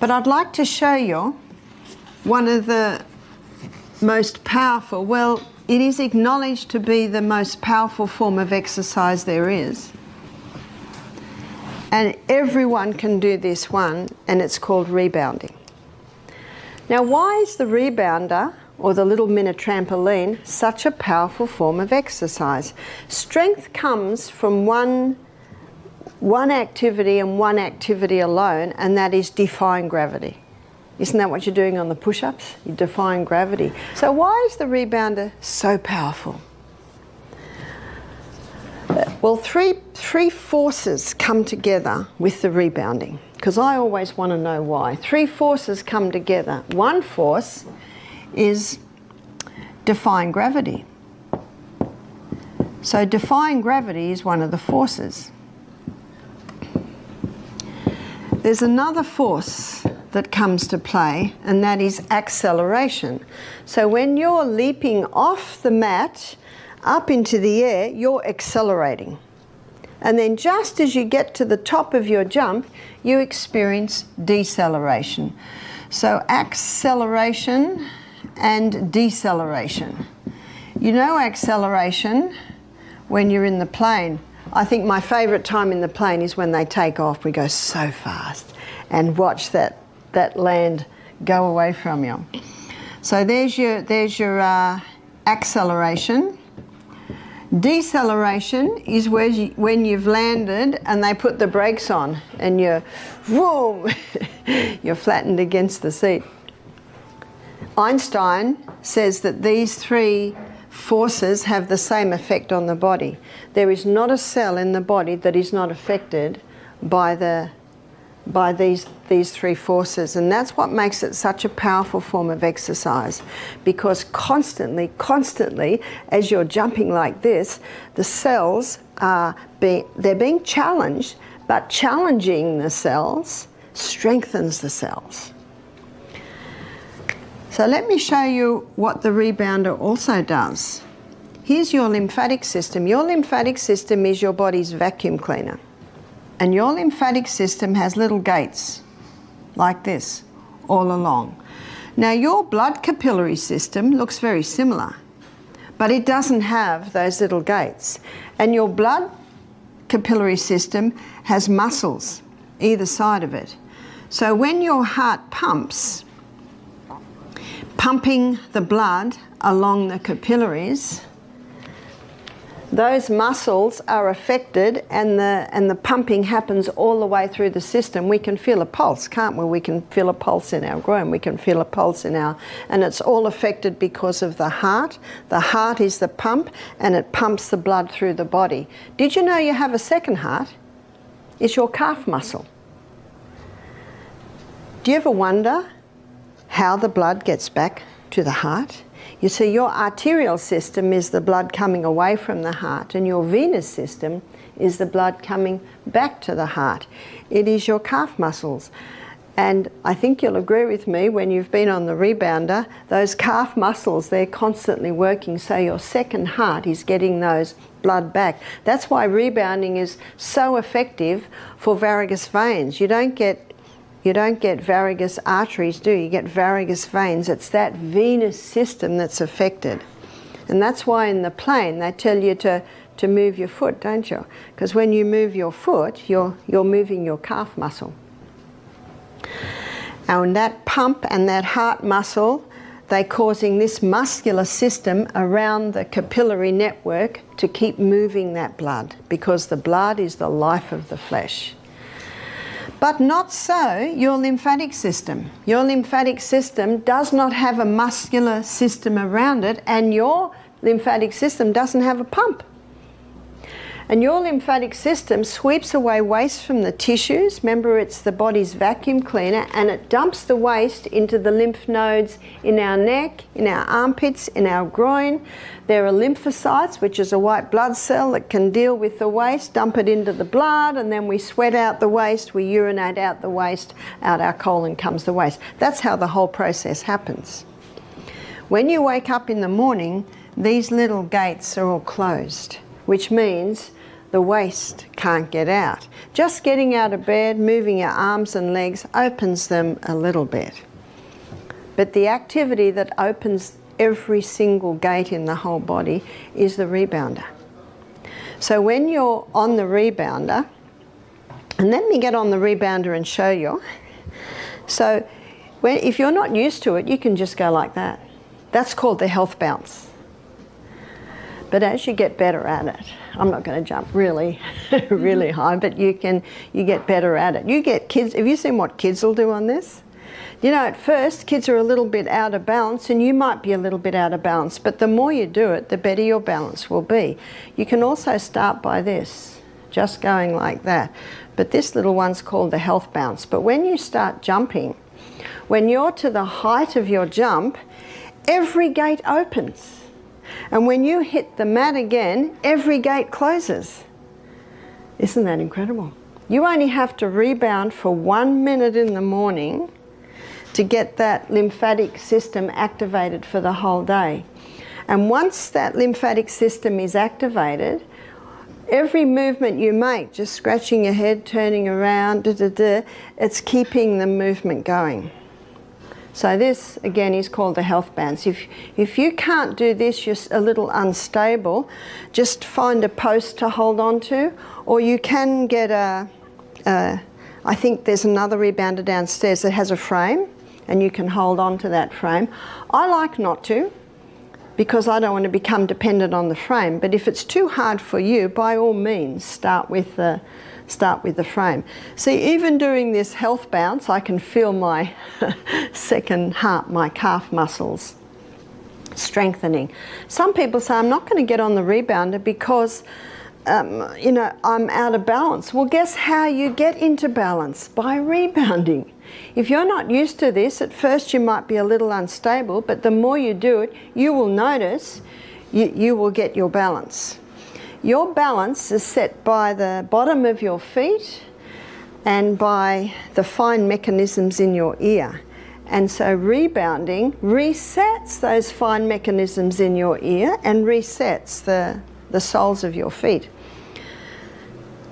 But I'd like to show you one of the most powerful, well, it is acknowledged to be the most powerful form of exercise there is. And everyone can do this one, and it's called rebounding. Now, why is the rebounder, or the little minute trampoline, such a powerful form of exercise? Strength comes from one activity and one activity alone, and that is defying gravity. Isn't that what you're doing on the push-ups? You're defying gravity. So why is the rebounder so powerful? Well, three forces come together with the rebounding, because I always want to know why. Three forces come together. One force is defying gravity. So defying gravity is one of the forces. There's another force that comes to play, and that is acceleration. So when you're leaping off the mat up into the air, you're accelerating. And then just as you get to the top of your jump, you experience deceleration. So acceleration and deceleration. You know acceleration when you're in the plane. I think my favourite time in the plane is when they take off. We go so fast and watch that land go away from you. So there's your acceleration. Deceleration is when you've landed and they put the brakes on and you're flattened against the seat. Einstein says that these three forces have the same effect on the body. There is not a cell in the body that is not affected by these three forces, and that's what makes it such a powerful form of exercise, because constantly as you're jumping like this, the cells they're being challenged, but challenging the cells strengthens the cells. So let me show you what the rebounder also does. Here's your lymphatic system. Your lymphatic system is your body's vacuum cleaner. And your lymphatic system has little gates like this all along. Now your blood capillary system looks very similar, but it doesn't have those little gates. And your blood capillary system has muscles either side of it. So when your heart pumps, pumping the blood along the capillaries, those muscles are affected, and the pumping happens all the way through the system. We can feel a pulse, can't we? We can feel a pulse in our groin. We can feel a pulse and it's all affected because of the heart. The heart is the pump, and it pumps the blood through the body. Did you know you have a second heart? It's your calf muscle. Do you ever wonder how the blood gets back to the heart? You see, your arterial system is the blood coming away from the heart, and your venous system is the blood coming back to the heart. It is your calf muscles. And I think you'll agree with me, when you've been on the rebounder, those calf muscles, they're constantly working, so your second heart is getting those blood back. That's why rebounding is so effective for varicose veins. You don't get varicose arteries, do you? You get varicose veins. It's that venous system that's affected. And that's why in the plane they tell you to move your foot, don't you? Because when you move your foot, you're moving your calf muscle. And that pump and that heart muscle, they're causing this muscular system around the capillary network to keep moving that blood, because the blood is the life of the flesh. But not so your lymphatic system. Your lymphatic system does not have a muscular system around it, and your lymphatic system doesn't have a pump. And your lymphatic system sweeps away waste from the tissues. Remember, it's the body's vacuum cleaner, and it dumps the waste into the lymph nodes in our neck, in our armpits, in our groin. There are lymphocytes, which is a white blood cell that can deal with the waste, dump it into the blood, and then we sweat out the waste, we urinate out the waste, out our colon comes the waste. That's how the whole process happens. When you wake up in the morning, these little gates are all closed, which means the waste can't get out. Just getting out of bed, moving your arms and legs opens them a little bit. But the activity that opens every single gate in the whole body is the rebounder. So when you're on the rebounder, and let me get on the rebounder and show you. So if you're not used to it, you can just go like that. That's called the health bounce. But as you get better at it, I'm not going to jump really, really high, but you get better at it. You get kids, have you seen what kids will do on this? You know, at first, kids are a little bit out of balance, and you might be a little bit out of balance, but the more you do it, the better your balance will be. You can also start by this, just going like that. But this little one's called the health bounce. But when you start jumping, when you're to the height of your jump, every gate opens. And when you hit the mat again, every gate closes. Isn't that incredible? You only have to rebound for 1 minute in the morning to get that lymphatic system activated for the whole day. And once that lymphatic system is activated, every movement you make, just scratching your head, turning around, it's keeping the movement going. So this, again, is called the health bounce. If you can't do this, you're a little unstable, just find a post to hold on to, or you can get I think there's another rebounder downstairs that has a frame, and you can hold on to that frame. I like not to, because I don't want to become dependent on the frame. But if it's too hard for you, by all means, start with the frame. See, even doing this health bounce, I can feel my second heart, my calf muscles strengthening. Some people say, I'm not going to get on the rebounder because, you know, I'm out of balance. Well, guess how you get into balance? By rebounding. If you're not used to this, at first you might be a little unstable, but the more you do it, you will notice you will get your balance. Your balance is set by the bottom of your feet and by the fine mechanisms in your ear. And so rebounding resets those fine mechanisms in your ear and resets the soles of your feet.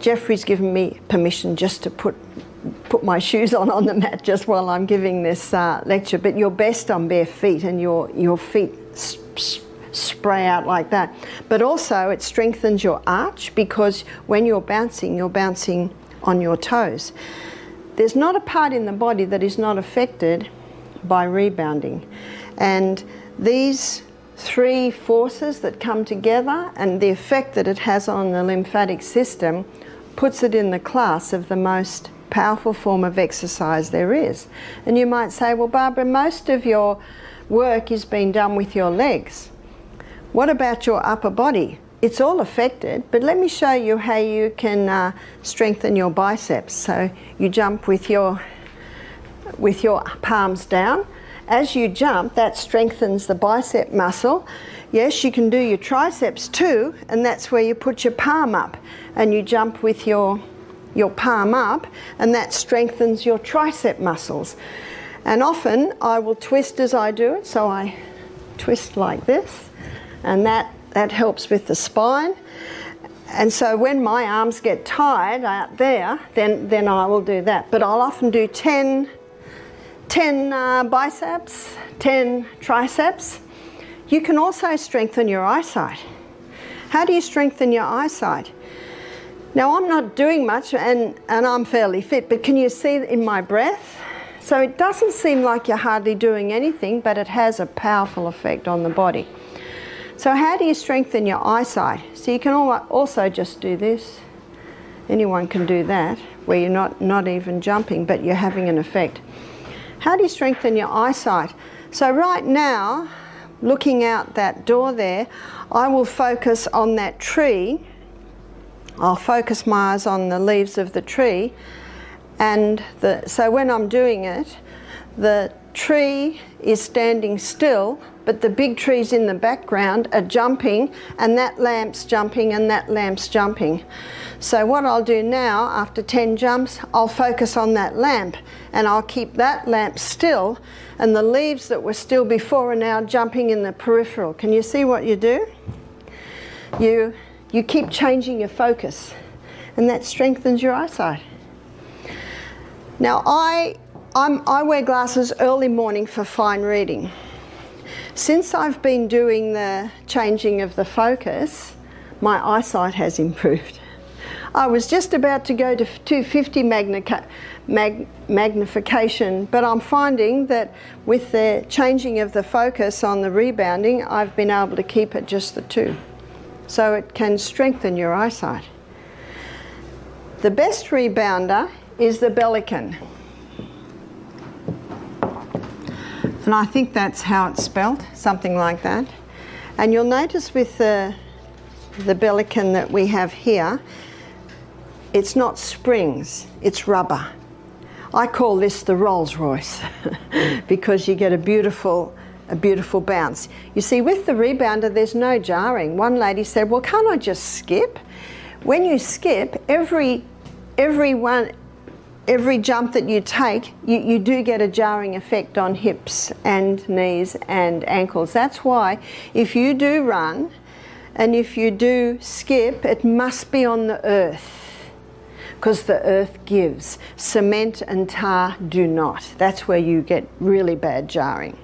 Jeffrey's given me permission just to put my shoes on the mat just while I'm giving this lecture, but you're best on bare feet, and your feet spray out like that. But also it strengthens your arch, because when you're bouncing on your toes. There's not a part in the body that is not affected by rebounding. And these three forces that come together and the effect that it has on the lymphatic system puts it in the class of the most powerful form of exercise there is. And you might say, well, Barbara, most of your work is being done with your legs. What about your upper body? It's all affected, but let me show you how you can strengthen your biceps. So you jump with your palms down. As you jump, that strengthens the bicep muscle. Yes, you can do your triceps too, and that's where you put your palm up and you jump with your palm up, and that strengthens your tricep muscles. And often I will twist as I do it, so I twist like this, and that helps with the spine. And so when my arms get tired out there, then I will do that. But I'll often do 10 biceps, 10 triceps. You can also strengthen your eyesight. How do you strengthen your eyesight? Now, I'm not doing much and I'm fairly fit, but can you see in my breath? So it doesn't seem like you're hardly doing anything, but it has a powerful effect on the body. So how do you strengthen your eyesight? So you can also just do this. Anyone can do that, where you're not even jumping, but you're having an effect. How do you strengthen your eyesight? So right now, looking out that door there, I will focus on that tree. I'll focus my eyes on the leaves of the tree, and so when I'm doing it, the tree is standing still, but the big trees in the background are jumping, and that lamp's jumping, and that lamp's jumping. So what I'll do now, after 10 jumps, I'll focus on that lamp, and I'll keep that lamp still, and the leaves that were still before are now jumping in the peripheral. Can you see what you do? You you keep changing your focus, and that strengthens your eyesight. Now, I wear glasses early morning for fine reading. Since I've been doing the changing of the focus, my eyesight has improved. I was just about to go to 250 magnification, but I'm finding that with the changing of the focus on the rebounding, I've been able to keep it just the 2. So it can strengthen your eyesight. The best rebounder is the Bellican. And I think that's how it's spelled, something like that. And you'll notice with the Bellican that we have here, it's not springs, it's rubber. I call this the Rolls Royce because you get a beautiful bounce. You see, with the rebounder, there's no jarring. One lady said, well, can't I just skip? When you skip, every jump that you take, you do get a jarring effect on hips and knees and ankles. That's why if you do run and if you do skip, it must be on the earth, because the earth gives. Cement and tar do not. That's where you get really bad jarring.